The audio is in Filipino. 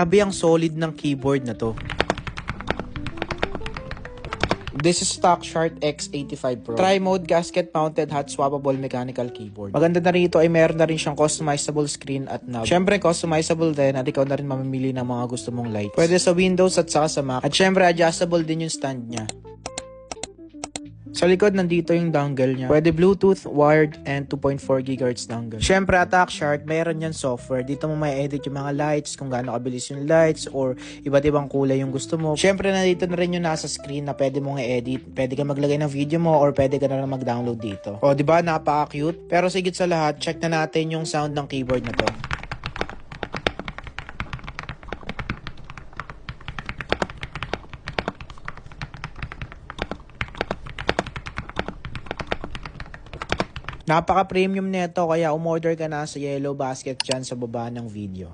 Grabe ang solid ng keyboard na to. This is stock Shark X85 Pro. Tri-mode gasket mounted hot swappable mechanical keyboard. Maganda na rito ay meron na rin siyang customizable screen at knob. Syempre customizable din at ikaw na rin mamimili ng mga gusto mong lights. Pwede sa Windows at saka sa Mac. At syempre adjustable din yung stand niya. Sa likod, nandito yung dongle niya. Pwede Bluetooth, wired, and 2.4 GHz dongle. Syempre, Attack Shark, mayroon yan software. Dito mo may edit yung mga lights, kung gaano kabilis yung lights, or iba't ibang kulay yung gusto mo. Syempre, nandito na rin yung nasa screen na pwede mong i-edit. Pwede ka maglagay ng video mo, or pwede ka na mag-download dito. O, diba? Napaka-cute. Pero sigit sa lahat, check na natin yung sound ng keyboard na to. Napaka-premium nito kaya umorder ka na sa yellow basket dyan sa baba ng video.